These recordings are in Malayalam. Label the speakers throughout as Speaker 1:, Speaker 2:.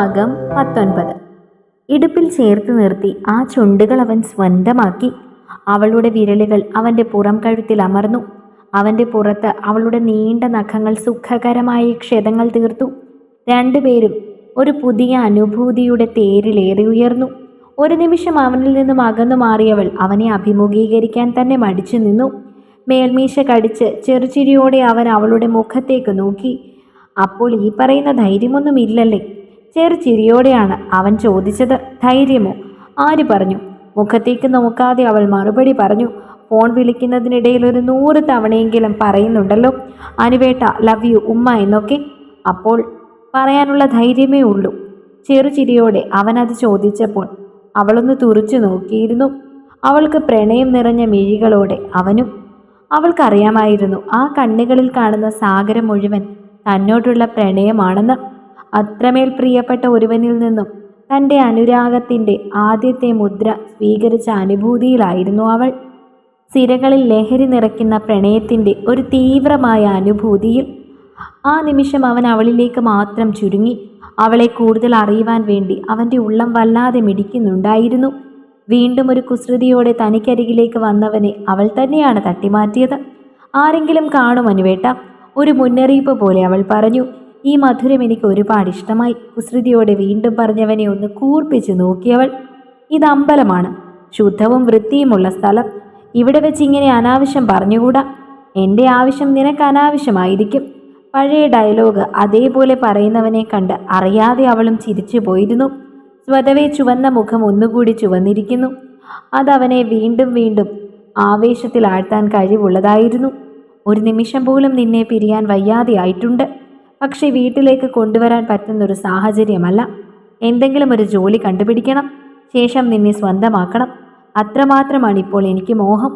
Speaker 1: ഭാഗം 19. ഇടുപ്പിൽ ചേർത്ത് നിർത്തി ആ ചുണ്ടുകൾ അവൻ സ്വന്തമാക്കി. അവളുടെ വിരലുകൾ അവൻ്റെ പുറം കഴുത്തിൽ അമർന്നു. അവൻ്റെ പുറത്ത് അവളുടെ നീണ്ട നഖങ്ങൾ സുഖകരമായ ക്ഷതങ്ങൾ തീർത്തു. രണ്ടുപേരും ഒരു പുതിയ അനുഭൂതിയുടെ തേരിലേറി ഉയർന്നു. ഒരു നിമിഷം അവനിൽ നിന്നും അകന്നു മാറിയവൾ അവനെ അഭിമുഖീകരിക്കാൻ തന്നെ മടിച്ചു നിന്നു. മേൽമീശ കടിച്ച് ചെറുചിരിയോടെ അവൻ അവളുടെ മുഖത്തേക്ക് നോക്കി. അപ്പോൾ ഈ പറയുന്ന ധൈര്യമൊന്നും ഇല്ലല്ലേ? ചെറുചിരിയോടെയാണ് അവൻ ചോദിച്ചത്. ധൈര്യമോ? ആര് പറഞ്ഞു? മുഖത്തേക്ക് നോക്കാതെ അവൾ മറുപടി പറഞ്ഞു. ഫോൺ വിളിക്കുന്നതിനിടയിൽ ഒരു 100 തവണയെങ്കിലും പറയുന്നുണ്ടല്ലോ, അനുവേട്ട, ലവ് യു, ഉമ്മ എന്നൊക്കെ. അപ്പോൾ പറയാനുള്ള ധൈര്യമേ ഉള്ളൂ. ചെറുചിരിയോടെ അവനത് ചോദിച്ചപ്പോൾ അവളൊന്ന് തുറച്ചു നോക്കിയിരുന്നു. അവൾക്ക് പ്രണയം നിറഞ്ഞ മിഴികളോടെ അവനും. അവൾക്കറിയാമായിരുന്നു ആ കണ്ണുകളിൽ കാണുന്ന സാഗരം മുഴുവൻ തന്നോട്ടുള്ള പ്രണയമാണെന്ന്. അത്രമേൽ പ്രിയപ്പെട്ട ഒരുവനിൽ നിന്നും തൻ്റെ അനുരാഗത്തിൻ്റെ ആദ്യത്തെ മുദ്ര സ്വീകരിച്ച അനുഭൂതിയിലായിരുന്നു അവൾ. സിരകളിൽ ലഹരി നിറയ്ക്കുന്ന പ്രണയത്തിൻ്റെ ഒരു തീവ്രമായ അനുഭൂതിയിൽ. ആ നിമിഷം അവൻ അവളിലേക്ക് മാത്രം ചുരുങ്ങി. അവളെ കൂടുതൽ അറിയുവാൻ വേണ്ടി അവൻ്റെ ഉള്ളം വല്ലാതെ മിടിക്കുന്നുണ്ടായിരുന്നു. വീണ്ടും ഒരു കുസൃതിയോടെ തനിക്കരികിലേക്ക് വന്നവനെ അവൾ തന്നെയാണ് തട്ടിമാറ്റിയത്. ആരെങ്കിലും കാണും അനുവേട്ട, ഒരു മുന്നറിയിപ്പ് പോലെ അവൾ പറഞ്ഞു. ഈ മധുരം എനിക്ക് ഒരുപാട് ഇഷ്ടമായി. കുസൃതിയോടെ വീണ്ടും പറഞ്ഞവനെ ഒന്ന് കൂർപ്പിച്ച് നോക്കിയവൾ. ഇത് അമ്പലമാണ്, ശുദ്ധവും വൃത്തിയുമുള്ള സ്ഥലം. ഇവിടെ വെച്ച് ഇങ്ങനെ അനാവശ്യം പറഞ്ഞുകൂടാ. എൻ്റെ ആവശ്യം നിനക്ക് അനാവശ്യമായിരിക്കും. പഴയ ഡയലോഗ് അതേപോലെ പറയുന്നവനെ കണ്ട് അറിയാതെ അവളും ചിരിച്ചു പോയിരുന്നു. സ്വതവേ ചുവന്ന മുഖം ഒന്നുകൂടി ചുവന്നിരിക്കുന്നു. അതവനെ വീണ്ടും വീണ്ടും ആവേശത്തിലാഴ്ത്താൻ കഴിവുള്ളതായിരുന്നു. ഒരു നിമിഷം പോലും നിന്നെ പിരിയാൻ വയ്യാതെയായിട്ടുണ്ട്. പക്ഷെ വീട്ടിലേക്ക് കൊണ്ടുവരാൻ പറ്റുന്നൊരു സാഹചര്യമല്ല. എന്തെങ്കിലും ഒരു ജോലി കണ്ടുപിടിക്കണം. ശേഷം നിന്നെ സ്വന്തമാക്കണം. അത്രമാത്രമാണ് ഇപ്പോൾ എനിക്ക് മോഹം.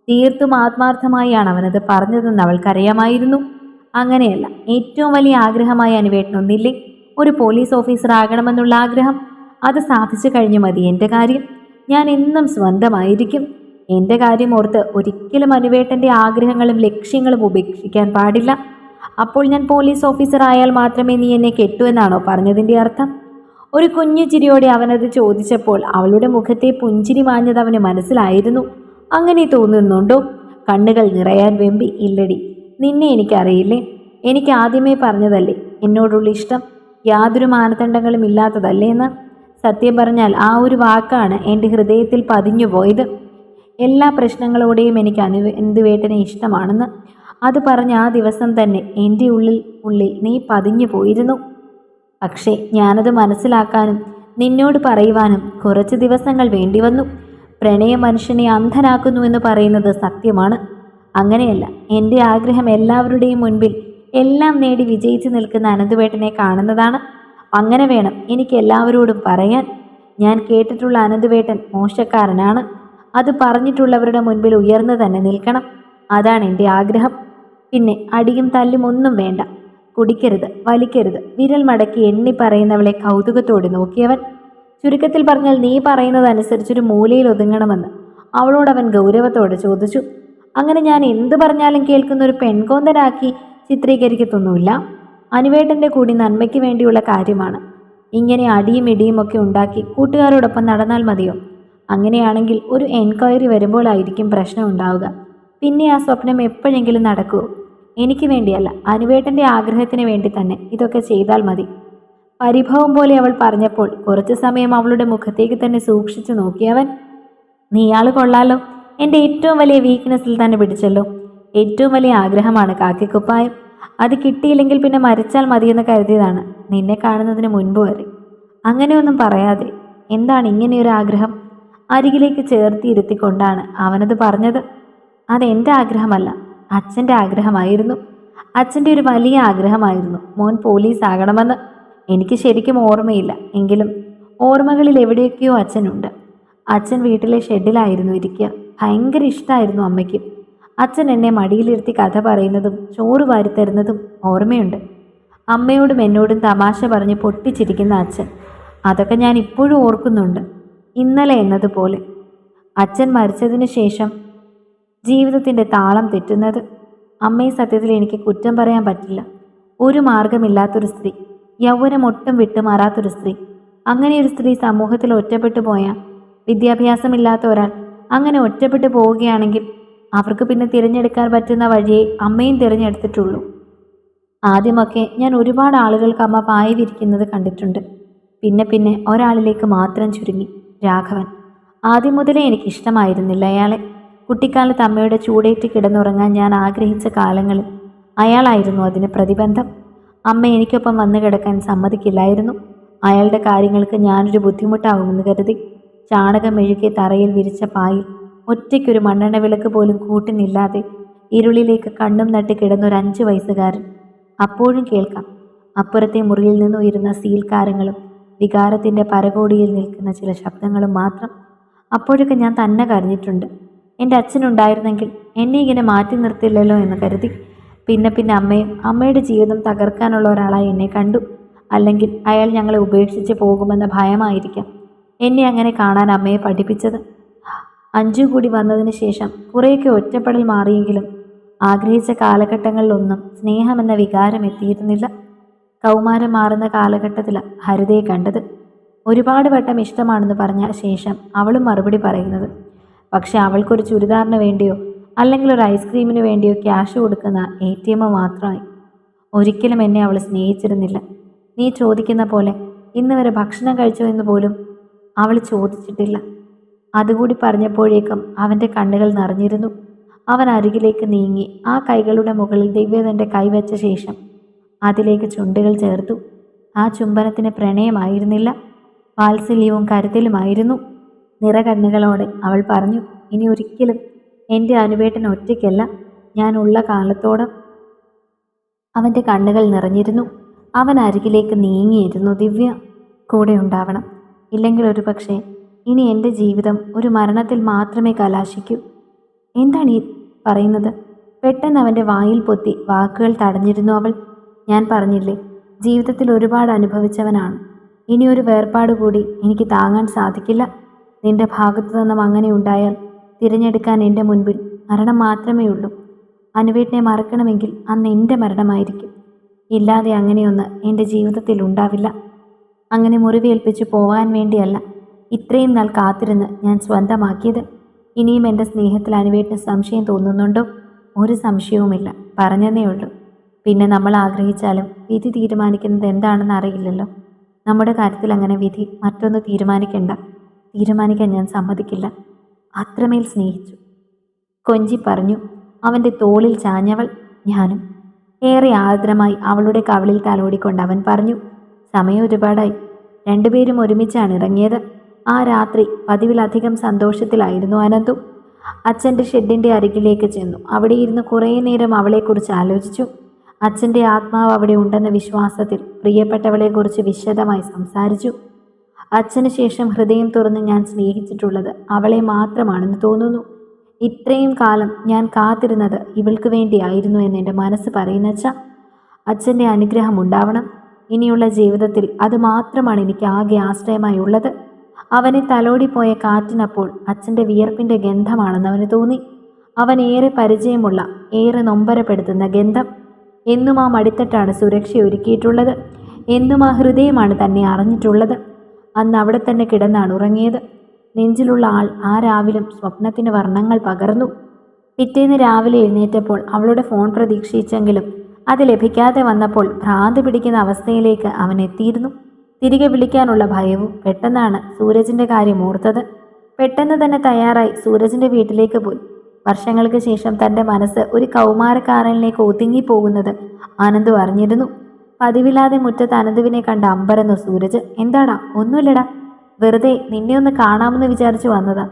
Speaker 1: തീർത്തും ആത്മാർത്ഥമായാണ് അവനത് പറഞ്ഞതെന്ന് അവൾക്കറിയാമായിരുന്നു. അങ്ങനെയല്ല, ഏറ്റവും വലിയ ആഗ്രഹമായ അനുവേട്ടനൊന്നില്ലേ? ഒരു പോലീസ് ഓഫീസർ ആകണമെന്നുള്ള ആഗ്രഹം. അത് സാധിച്ചു കഴിഞ്ഞു മതി എൻ്റെ കാര്യം. ഞാൻ എന്നും സ്വന്തമായിരിക്കും. എൻ്റെ കാര്യം ഓർത്ത് ഒരിക്കലും അനുവേട്ടൻ്റെ ആഗ്രഹങ്ങളും ലക്ഷ്യങ്ങളും ഉപേക്ഷിക്കാൻ പാടില്ല. അപ്പോൾ ഞാൻ പോലീസ് ഓഫീസർ ആയാൽ മാത്രമേ നീ എന്നെ കെട്ടൂ എന്നാണോ പറഞ്ഞതിൻ്റെ അർത്ഥം? ഒരു കുഞ്ഞു ചിരിയോടെ അവനത് ചോദിച്ചപ്പോൾ അവളുടെ മുഖത്തെ പുഞ്ചിരി മാഞ്ഞത് അവന് മനസ്സിലായിരുന്നു. അങ്ങനെ തോന്നുന്നുണ്ടോ? കണ്ണുകൾ നിറയാൻ വെമ്പി. ഇല്ലടി, നിന്നെ എനിക്കറിയില്ലേ. എനിക്ക് ആദ്യമേ പറഞ്ഞതല്ലേ എന്നോടുള്ള ഇഷ്ടം യാതൊരു മാനദണ്ഡങ്ങളും ഇല്ലാത്തതല്ലേ എന്ന്. സത്യം പറഞ്ഞാൽ ആ ഒരു വാക്കാണ് എൻ്റെ ഹൃദയത്തിൽ പതിഞ്ഞു പോയത്. എല്ലാ പ്രശ്നങ്ങളോടെയും എനിക്ക് അനുവേട്ടനെ ഇഷ്ടമാണെന്ന്. അത് പറഞ്ഞ ആ ദിവസം തന്നെ എൻ്റെ ഉള്ളിൽ നീ പതിഞ്ഞു പോയിരുന്നു. പക്ഷേ ഞാനത് മനസ്സിലാക്കാനും നിന്നോട് പറയുവാനും കുറച്ച് ദിവസങ്ങൾ വേണ്ടി വന്നു. പ്രണയം മനുഷ്യനെ അന്ധനാക്കുന്നുവെന്ന് പറയുന്നത് സത്യമാണ്. അങ്ങനെയല്ല, എൻ്റെ ആഗ്രഹം എല്ലാവരുടെയും മുൻപിൽ എല്ലാം നേടി വിജയിച്ചു നിൽക്കുന്ന അനന്തുവേട്ടനെ കാണുന്നതാണ്. അങ്ങനെ വേണം എനിക്ക് എല്ലാവരോടും പറയാൻ. ഞാൻ കേട്ടിട്ടുള്ള അനന്തുവേട്ടൻ മോശക്കാരനാണ്. അത് പറഞ്ഞിട്ടുള്ളവരുടെ മുൻപിൽ ഉയർന്നു തന്നെ നിൽക്കണം. അതാണ് എൻ്റെ ആഗ്രഹം. പിന്നെ അടിയും തല്ലും ഒന്നും വേണ്ട. കുടിക്കരുത്, വലിക്കരുത്. വിരൽ മടക്കി എണ്ണി പറയുന്നവളെ കൗതുകത്തോടെ നോക്കിയവൻ. ചുരുക്കത്തിൽ പറഞ്ഞാൽ നീ പറയുന്നതനുസരിച്ചൊരു മൂലയിൽ ഒതുങ്ങണമെന്ന് അവളോടവൻ ഗൗരവത്തോടെ ചോദിച്ചു. അങ്ങനെ ഞാൻ എന്തു പറഞ്ഞാലും കേൾക്കുന്ന ഒരു പെൺകോന്തനാക്കി ചിത്രീകരിക്കത്തൊന്നുമില്ല. അനുവേട്ടൻ്റെ കൂടി നന്മയ്ക്ക് വേണ്ടിയുള്ള കാര്യമാണ്. ഇങ്ങനെ അടിയും ഇടിയും ഒക്കെ ഉണ്ടാക്കി കൂട്ടുകാരോടൊപ്പം നടന്നാൽ മതിയോ? അങ്ങനെയാണെങ്കിൽ ഒരു എൻക്വയറി വരുമ്പോഴായിരിക്കും പ്രശ്നം ഉണ്ടാവുക. പിന്നെ ആ സ്വപ്നം എപ്പോഴെങ്കിലും നടക്കുമോ? എനിക്ക് വേണ്ടിയല്ല, അനുവേട്ടൻ്റെ ആഗ്രഹത്തിന് വേണ്ടി തന്നെ ഇതൊക്കെ ചെയ്താൽ മതി. പരിഭവം പോലെ അവൾ പറഞ്ഞപ്പോൾ കുറച്ചു സമയം അവളുടെ മുഖത്തേക്ക് തന്നെ സൂക്ഷിച്ചു നോക്കിയവൻ. നീയാൾ കൊള്ളാലോ. എൻ്റെ ഏറ്റവും വലിയ വീക്ക്നെസ്സിൽ തന്നെ പിടിച്ചല്ലോ. ഏറ്റവും വലിയ ആഗ്രഹമാണ് കാക്കിക്കുപ്പായം. അത് കിട്ടിയില്ലെങ്കിൽ പിന്നെ മരിച്ചാൽ മതിയെന്ന് കരുതിയതാണ് നിന്നെ കാണുന്നതിന് മുൻപ് വരെ. അങ്ങനെയൊന്നും പറയാതെ എന്താണ് ഇങ്ങനെയൊരു ആഗ്രഹം? അരികിലേക്ക് ചേർത്തിയിരുത്തിക്കൊണ്ടാണ് അവനത് പറഞ്ഞത്. അതെൻ്റെ ആഗ്രഹമല്ല, അച്ഛൻ്റെ ആഗ്രഹമായിരുന്നു. അച്ഛൻ്റെ ഒരു വലിയ ആഗ്രഹമായിരുന്നു മോൻ പോലീസ് ആകണമെന്ന്. എനിക്ക് ശരിക്കും ഓർമ്മയില്ല, എങ്കിലും ഓർമ്മകളിൽ എവിടെയൊക്കെയോ അച്ഛനുണ്ട്. അച്ഛൻ വീട്ടിലെ ഷെഡിലായിരുന്നു ഇരിക്കുക. ഭയങ്കര ഇഷ്ടമായിരുന്നു അമ്മയ്ക്ക്. അച്ഛൻ എന്നെ മടിയിലിരുത്തി കഥ പറയുന്നതും ചോറ് വാരിത്തരുന്നതും ഓർമ്മയുണ്ട്. അമ്മയോടും എന്നോടും തമാശ പറഞ്ഞ് പൊട്ടിച്ചിരിക്കുന്ന അച്ഛൻ. അതൊക്കെ ഞാൻ ഇപ്പോഴും ഓർക്കുന്നുണ്ട്, ഇന്നലെ എന്നതുപോലെ. അച്ഛൻ മരിച്ചതിന് ശേഷം ജീവിതത്തിൻ്റെ താളം തെറ്റുന്നത്. അമ്മയെ സത്യത്തിൽ എനിക്ക് കുറ്റം പറയാൻ പറ്റില്ല. ഒരു മാർഗമില്ലാത്തൊരു സ്ത്രീ. യൗവനം ഒട്ടും വിട്ടുമാറാത്തൊരു സ്ത്രീ. അങ്ങനെയൊരു സ്ത്രീ സമൂഹത്തിൽ ഒറ്റപ്പെട്ടു പോയാൽ, വിദ്യാഭ്യാസമില്ലാത്ത ഒരാൾ അങ്ങനെ ഒറ്റപ്പെട്ടു പോവുകയാണെങ്കിൽ അവർക്ക് പിന്നെ തിരഞ്ഞെടുക്കാൻ പറ്റുന്ന വഴിയെ അമ്മയും തിരഞ്ഞെടുത്തിട്ടുള്ളൂ. ആദ്യമൊക്കെ ഞാൻ ഒരുപാട് ആളുകൾക്ക് അമ്മ പായ വിരിക്കുന്നത് കണ്ടിട്ടുണ്ട്. പിന്നെ പിന്നെ ഒരാളിലേക്ക് മാത്രം ചുരുങ്ങി. രാഘവൻ. ആദ്യം മുതലേ എനിക്കിഷ്ടമായിരുന്നില്ല അയാളെ. കുട്ടിക്കാലത്ത് അമ്മയുടെ ചൂടേറ്റ് കിടന്നുറങ്ങാൻ ഞാൻ ആഗ്രഹിച്ച കാലങ്ങളിൽ അയാളായിരുന്നു അതിന് പ്രതിബന്ധം. അമ്മ എനിക്കൊപ്പം വന്നു കിടക്കാൻ സമ്മതിക്കില്ലായിരുന്നു. അയാളുടെ കാര്യങ്ങൾക്ക് ഞാനൊരു ബുദ്ധിമുട്ടാവുമെന്ന് കരുതി ചാണകം മെഴുകിയ തറയിൽ വിരിച്ച പായിൽ ഒറ്റയ്ക്കൊരു മണ്ണെണ്ണ വിളക്ക് പോലും കൂട്ടിനില്ലാതെ ഇരുളിലേക്ക് കണ്ണും നട്ട് കിടന്നൊരു 5 വയസ്സുകാരൻ. അപ്പോഴും കേൾക്കാം അപ്പുറത്തെ മുറിയിൽ നിന്ന് ഉയരുന്ന സീൽക്കാരങ്ങളും വികാരത്തിൻ്റെ പരകോടിയിൽ നിൽക്കുന്ന ചില ശബ്ദങ്ങളും മാത്രം. അപ്പോഴൊക്കെ ഞാൻ തന്നെ കരഞ്ഞിട്ടുണ്ട്. എൻ്റെ അച്ഛനുണ്ടായിരുന്നെങ്കിൽ എന്നെ ഇങ്ങനെ മാറ്റി നിർത്തില്ലല്ലോ എന്ന് കരുതി. പിന്നെ പിന്നെ അമ്മയുടെ ജീവിതം തകർക്കാനുള്ള ഒരാളായി എന്നെ കണ്ടു. അല്ലെങ്കിൽ അയാൾ ഞങ്ങളെ ഉപേക്ഷിച്ച് പോകുമെന്ന ഭയമായിരിക്കാം എന്നെ അങ്ങനെ കാണാൻ അമ്മയെ പഠിപ്പിച്ചത്. അഞ്ചു കൂടി വന്നതിന് ശേഷം കുറേയൊക്കെ ഒറ്റപ്പെടൽ മാറിയെങ്കിലും ആഗ്രഹിച്ച കാലഘട്ടങ്ങളിലൊന്നും സ്നേഹമെന്ന വികാരം എത്തിയിരുന്നില്ല. കൗമാരം മാറുന്ന കാലഘട്ടത്തിൽ ഹരിതയെ കണ്ടത്. ഒരുപാട് വട്ടം ഇഷ്ടമാണെന്ന് പറഞ്ഞ ശേഷം അവളും മറുപടി പറയുന്നത്. പക്ഷെ അവൾക്കൊരു ചുരിദാറിന് വേണ്ടിയോ അല്ലെങ്കിൽ ഒരു ഐസ്ക്രീമിന് വേണ്ടിയോ ക്യാഷ് കൊടുക്കുന്ന ATM മാത്രമായി. ഒരിക്കലും എന്നെ അവൾ സ്നേഹിച്ചിരുന്നില്ല. നീ ചോദിക്കുന്ന പോലെ ഇന്ന് വരെ ഭക്ഷണം കഴിച്ചോ എന്ന് പോലും അവൾ ചോദിച്ചിട്ടില്ല. അതുകൂടി പറഞ്ഞപ്പോഴേക്കും അവൻ്റെ കണ്ണുകൾ നിറഞ്ഞിരുന്നു. അവൻ അരികിലേക്ക് നീങ്ങി ആ കൈകളുടെ മുകളിൽ ദിവ്യ തൻ്റെ കൈവച്ച ശേഷം അതിലേക്ക് ചുണ്ടുകൾ ചേർത്തു. ആ ചുംബനത്തിന് പ്രണയമായിരുന്നില്ല, വാത്സല്യവും കരുതലുമായിരുന്നു. നിറകണ്ണുകളോടെ അവൾ പറഞ്ഞു, ഇനി ഒരിക്കലും എൻ്റെ അനുവേട്ടൻ ഒറ്റയ്ക്കല്ല, ഞാനുള്ള കാലത്തോളം. അവൻ്റെ കണ്ണുകൾ നിറഞ്ഞിരുന്നു. അവൻ അരികിലേക്ക് നീങ്ങിയിരുന്നു. ദിവ്യ കൂടെ ഉണ്ടാവണം, ഇല്ലെങ്കിൽ ഒരു പക്ഷേ ഇനി എൻ്റെ ജീവിതം ഒരു മരണത്തിൽ മാത്രമേ കലാശിക്കൂ. എന്താണ് ഈ പറയുന്നത്? പെട്ടെന്ന് അവൻ്റെ വായിൽ പൊത്തി വാക്കുകൾ തടഞ്ഞിരുന്നു അവൾ. ഞാൻ പറഞ്ഞില്ലേ, ജീവിതത്തിൽ ഒരുപാട് അനുഭവിച്ചവനാണ്. ഇനിയൊരു വേർപാട് കൂടി എനിക്ക് താങ്ങാൻ സാധിക്കില്ല. നിന്റെ ഭാഗത്തു നിന്നും അങ്ങനെ ഉണ്ടായാൽ തിരഞ്ഞെടുക്കാൻ എൻ്റെ മുൻപിൽ മരണം മാത്രമേ ഉള്ളൂ. അനുവേട്ടനെ മറക്കണമെങ്കിൽ അന്ന് എൻ്റെ മരണമായിരിക്കും. ഇല്ലാതെ അങ്ങനെയൊന്ന് എൻ്റെ ജീവിതത്തിൽ ഉണ്ടാവില്ല. അങ്ങനെ മുറിവേൽപ്പിച്ചു പോവാൻ വേണ്ടിയല്ല ഇത്രയും നാൾ കാത്തിരുന്ന് ഞാൻ സ്വന്തമാക്കിയത്. ഇനിയും എൻ്റെ സ്നേഹത്തിൽ അനുവേട്ടന് സംശയം തോന്നുന്നുണ്ടോ? ഒരു സംശയവുമില്ല, പറഞ്ഞതേ ഉള്ളൂ. പിന്നെ നമ്മൾ ആഗ്രഹിച്ചാലും വിധി തീരുമാനിക്കുന്നത് എന്താണെന്ന് അറിയില്ലല്ലോ. നമ്മുടെ കാര്യത്തിൽ അങ്ങനെ വിധി മറ്റൊന്ന് തീരുമാനിക്കാൻ ഞാൻ സമ്മതിക്കില്ല. അത്രമേൽ സ്നേഹിച്ചു. കൊഞ്ചി പറഞ്ഞു അവൻ്റെ തോളിൽ ചാഞ്ഞവൾ. ഞാനും. ഏറെ ആർദ്രമായി അവളുടെ കവിളിൽ തലോടിക്കൊണ്ട് അവൻ പറഞ്ഞു, സമയം ഒരുപാടായി. രണ്ടുപേരും ഒരുമിച്ചാണ് ഇറങ്ങിയത്. ആ രാത്രി പതിവിലധികം സന്തോഷത്തിലായിരുന്നു അനന്തു. അച്ഛൻ്റെ ഷെഡിൻ്റെ അരികിലേക്ക് ചെന്നു. അവിടെ ഇരുന്ന് കുറേ നേരം അവളെക്കുറിച്ച് ആലോചിച്ചു. അച്ഛൻ്റെ ആത്മാവ് അവിടെ ഉണ്ടെന്ന വിശ്വാസത്തിൽ പ്രിയപ്പെട്ടവളെക്കുറിച്ച് വിശദമായി സംസാരിച്ചു. അച്ഛന് ശേഷം ഹൃദയം തുറന്ന് ഞാൻ സ്നേഹിച്ചിട്ടുള്ളത് അവളെ മാത്രമാണെന്ന് തോന്നുന്നു. ഇത്രയും കാലം ഞാൻ കാത്തിരുന്നത് ഇവൾക്ക് വേണ്ടിയായിരുന്നു എന്ന് എൻ്റെ മനസ്സ് പറയുന്നച്ച. അച്ഛൻ്റെ അനുഗ്രഹം ഉണ്ടാവണം. ഇനിയുള്ള ജീവിതത്തിൽ അത് മാത്രമാണ് എനിക്ക് ആകെ ആശ്രയമായി ഉള്ളത്. അവനെ തലോടിപ്പോയ കാറ്റിനപ്പോൾ അച്ഛൻ്റെ വിയർപ്പിൻ്റെ ഗന്ധമാണെന്ന് അവന് തോന്നി. അവൻ ഏറെ പരിചയമുള്ള, ഏറെ നൊമ്പരപ്പെടുത്തുന്ന ഗന്ധം. എന്നും ആ മടിത്തട്ടാണ് സുരക്ഷ ഒരുക്കിയിട്ടുള്ളത്. എന്നും ആ ഹൃദയമാണ് തന്നെ അറിഞ്ഞിട്ടുള്ളത്. അന്ന് അവിടെ തന്നെ കിടന്നാണ് ഉറങ്ങിയത്. നെഞ്ചിലുള്ള ആൾ ആ രാവിലും സ്വപ്നത്തിന് വർണ്ണങ്ങൾ പകർന്നു. പിറ്റേന്ന് രാവിലെ എഴുന്നേറ്റപ്പോൾ അവളുടെ ഫോൺ പ്രതീക്ഷിച്ചെങ്കിലും അത് ലഭിക്കാതെ വന്നപ്പോൾ ഭ്രാന്ത് പിടിക്കുന്ന അവസ്ഥയിലേക്ക് അവൻ എത്തിയിരുന്നു. തിരികെ വിളിക്കാനുള്ള ഭയവും. പെട്ടെന്നാണ് സൂരജിൻ്റെ കാര്യം ഓർത്തത്. പെട്ടെന്ന് തന്നെ തയ്യാറായി സൂരജിൻ്റെ വീട്ടിലേക്ക് പോയി. വർഷങ്ങൾക്ക് ശേഷം തൻ്റെ മനസ്സ് ഒരു കൗമാരക്കാരനിലേക്ക് ഒതുങ്ങിപ്പോകുന്നത് ആനന്ദു അറിഞ്ഞിരുന്നു. പതിവില്ലാതെ മുറ്റത്ത് അനന്തുവിനെ കണ്ട് അമ്പരന്നു സൂരജ്. എന്താടാ? ഒന്നുമില്ലടാ, വെറുതെ നിന്നെ ഒന്ന് കാണാമെന്ന് വിചാരിച്ചു വന്നതാ.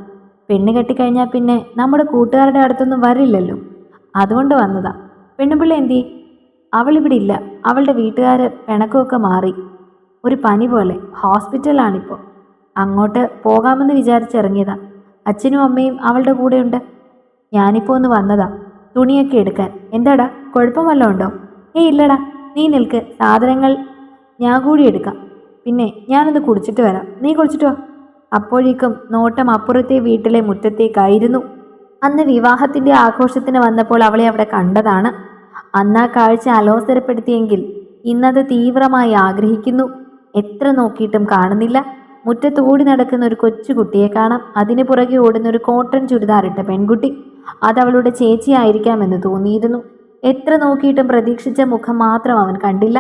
Speaker 1: പെണ്ണ് കെട്ടിക്കഴിഞ്ഞാൽ പിന്നെ നമ്മുടെ കൂട്ടുകാരുടെ അടുത്തൊന്നും വരില്ലല്ലോ, അതുകൊണ്ട് വന്നതാ. പെണ്ണുപിള്ള എന്തി? അവളിവിടെ ഇല്ല. അവളുടെ വീട്ടുകാർ പിണക്കമൊക്കെ മാറി. ഒരു പനി പോലെ ഹോസ്പിറ്റലാണിപ്പോൾ. അങ്ങോട്ട് പോകാമെന്ന് വിചാരിച്ചിറങ്ങിയതാ. അച്ഛനും അമ്മയും അവളുടെ കൂടെയുണ്ട്. ഞാനിപ്പോൾ ഒന്ന് വന്നതാ തുണിയൊക്കെ എടുക്കാൻ. എന്താടാ, കുഴപ്പം വല്ലതും ഉണ്ടോ? ഇല്ലടാ, നീ നിൽക്ക്, സാധനങ്ങൾ ഞാൻ കൂടി എടുക്കാം. പിന്നെ ഞാനൊന്ന് കുടിച്ചിട്ട് വരാം, നീ കുടിച്ചിട്ടോ. അപ്പോഴേക്കും നോട്ടം അപ്പുറത്തെ വീട്ടിലെ മുറ്റത്തേക്കായിരുന്നു. അന്ന് വിവാഹത്തിൻ്റെ ആഘോഷത്തിന് വന്നപ്പോൾ അവളെ അവിടെ കണ്ടതാണ്. അന്ന് ആ കാഴ്ച അലോസരപ്പെടുത്തിയെങ്കിൽ ഇന്നത് തീവ്രമായി ആഗ്രഹിക്കുന്നു. എത്ര നോക്കിയിട്ടും കാണുന്നില്ല. മുറ്റത്ത് ഓടി നടക്കുന്ന ഒരു കൊച്ചുകുട്ടിയെ കാണാം. അതിന് പുറകെ ഓടുന്ന ഒരു കോട്ടൺ ചുരിദാറിട്ട പെൺകുട്ടി. അതവളുടെ ചേച്ചിയായിരിക്കാമെന്ന് തോന്നിയിരുന്നു. എത്ര നോക്കിയിട്ടും പ്രതീക്ഷിച്ച മുഖം മാത്രം അവൻ കണ്ടില്ല.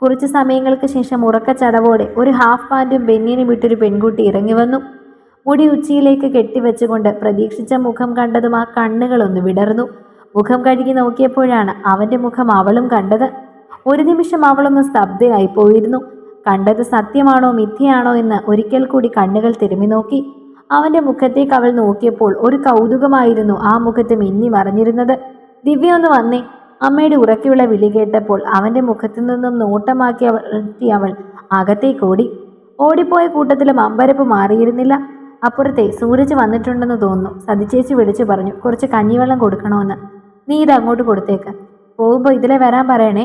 Speaker 1: കുറച്ച് സമയങ്ങൾക്ക് ശേഷം ഉറക്കച്ചടവോടെ ഒരു ഹാഫ് പാൻറ്റും ബെന്നിയനും ഇട്ടൊരു പെൺകുട്ടി ഇറങ്ങി വന്നു. മുടി ഉച്ചിയിലേക്ക് കെട്ടിവെച്ചുകൊണ്ട് പ്രതീക്ഷിച്ച മുഖം കണ്ടതും ആ കണ്ണുകളൊന്ന് വിടർന്നു. മുഖം കഴുകി നോക്കിയപ്പോഴാണ് അവൻ്റെ മുഖം അവളും കണ്ടത്. ഒരു നിമിഷം അവളൊന്ന് സ്തബ്ധയായി പോയിരുന്നു. കണ്ടത് സത്യമാണോ മിഥ്യയാണോ എന്ന് ഒരിക്കൽ കൂടി കണ്ണുകൾ തിരുമ്മി നോക്കി. അവൻ്റെ മുഖത്തേക്ക് അവൾ നോക്കിയപ്പോൾ ഒരു കൗതുകമായിരുന്നു ആ മുഖത്ത് മിന്നി മറഞ്ഞിരുന്നത്. ദിവ്യ ഒന്ന് വന്നേ. അമ്മയുടെ ഉറക്കെയുള്ള വിളി കേട്ടപ്പോൾ അവൻ്റെ മുഖത്തു നിന്നും നോട്ടമാക്കി അവൾ അകത്തേക്കോടി. ഓടിപ്പോയ കൂട്ടത്തിലും അമ്പരപ്പ് മാറിയിരുന്നില്ല. അപ്പുറത്തെ സൂരജ് വന്നിട്ടുണ്ടെന്ന് തോന്നുന്നു. സതിച്ചേച്ചി വിളിച്ചു പറഞ്ഞു, കുറച്ച് കഞ്ഞിവെള്ളം കൊടുക്കണമെന്ന്. നീ ഇത് അങ്ങോട്ട് കൊടുത്തേക്ക്. പോകുമ്പോൾ ഇതിലെ വരാൻ പറയണേ.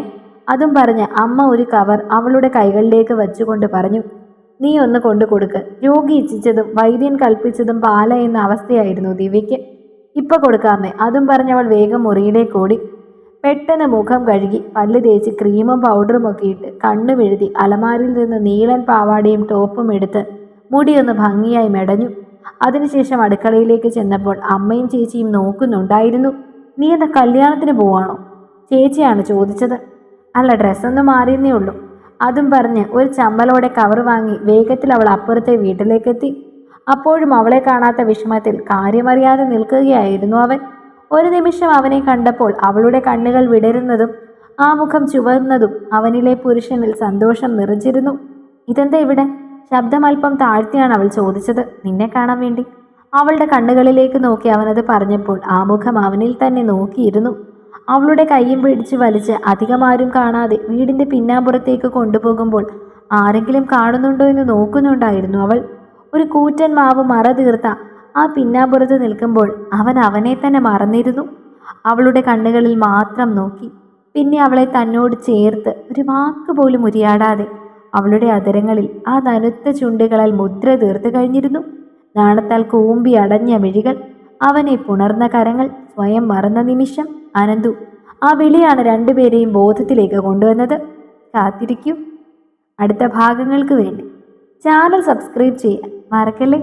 Speaker 1: അതും പറഞ്ഞ് അമ്മ ഒരു കവർ അവളുടെ കൈകളിലേക്ക് വെച്ചുകൊണ്ട് പറഞ്ഞു, നീ ഒന്ന് കൊണ്ടു കൊടുക്ക്. രോഗി ഇച്ഛിച്ചതും വൈദ്യൻ കൽപ്പിച്ചതും പാല എന്ന അവസ്ഥയായിരുന്നു ദിവ്യയ്ക്ക്. ഇപ്പൊ കൊടുക്കാമേ. അതും പറഞ്ഞവൾ വേഗം മുറിയിലേക്ക് ഓടി. പെട്ടെന്ന് മുഖം കഴുകി പല്ല് തേച്ച് ക്രീമും പൗഡറും ഒക്കെ ഇട്ട് കണ്ണു മെഴുതി അലമാരിൽ നിന്ന് നീളൻ പാവാടയും ടോപ്പും എടുത്ത് മുടിയൊന്ന് ഭംഗിയായി മെടഞ്ഞു. അതിനുശേഷം അടുക്കളയിലേക്ക് ചെന്നപ്പോൾ അമ്മയും ചേച്ചിയും നോക്കുന്നുണ്ടായിരുന്നു. നീ എന്താ കല്യാണത്തിന് പോവാണോ? ചേച്ചിയാണ് ചോദിച്ചത്. അല്ല, ഡ്രസ്സൊന്നും മാറിയെന്നേ ഉള്ളൂ. അതും പറഞ്ഞ് ഒരു ചമ്മലോടെ കവർ വാങ്ങി വേഗത്തിൽ അവൾ അപ്പുറത്തെ വീട്ടിലേക്കെത്തി. അപ്പോഴും അവളെ കാണാത്ത വിഷമത്തിൽ കാര്യമറിയാതെ നിൽക്കുകയായിരുന്നു അവൻ. ഒരു നിമിഷം അവനെ കണ്ടപ്പോൾ അവളുടെ കണ്ണുകൾ വിടരുന്നതും ആ മുഖം ചുവന്നതും അവനിലെ പുരുഷനിൽ സന്തോഷം നിറഞ്ഞിരുന്നു. ഇതെന്താ ഇവിടെ? ശബ്ദം അല്പം താഴ്ത്തിയാണ് അവൾ ചോദിച്ചത്. നിന്നെ കാണാൻ വേണ്ടി. അവളുടെ കണ്ണുകളിലേക്ക് നോക്കി അവനത് പറഞ്ഞപ്പോൾ ആ മുഖം അവനിൽ തന്നെ നോക്കിയിരുന്നു. അവളുടെ കൈയും പിടിച്ച് വലിച്ച് അധികമാരും കാണാതെ വീടിൻ്റെ പിന്നാമ്പുറത്തേക്ക് കൊണ്ടുപോകുമ്പോൾ ആരെങ്കിലും കാണുന്നുണ്ടോ എന്ന് നോക്കുന്നുണ്ടായിരുന്നു അവൾ. ഒരു കൂറ്റൻ മാവ് മറ തീർത്ത ആ പിന്നാമ്പുറത്ത് നിൽക്കുമ്പോൾ അവൻ അവനെ തന്നെ മറന്നിരുന്നു. അവളുടെ കണ്ണുകളിൽ മാത്രം നോക്കി. പിന്നെ അവളെ തന്നോട് ചേർത്ത് ഒരു വാക്ക് പോലും ഉരിയാടാതെ അവളുടെ അധരങ്ങളിൽ ആ നനുത്ത ചുണ്ടുകളാൽ മുദ്ര തീർത്ത് കഴിഞ്ഞിരുന്നു. നാണത്താൽ കൂമ്പി അടഞ്ഞ മിഴികൾ, അവനെ പുണർന്ന കരങ്ങൾ, സ്വയം മറന്ന നിമിഷം. അനന്തു. ആ വിളിയാണ് രണ്ടുപേരെയും ബോധത്തിലേക്ക് കൊണ്ടുവന്നത്. കാത്തിരിക്കൂ അടുത്ത ഭാഗങ്ങൾക്ക് വേണ്ടി. ചാനൽ സബ്സ്ക്രൈബ് ചെയ്യാൻ മറക്കല്ലേ.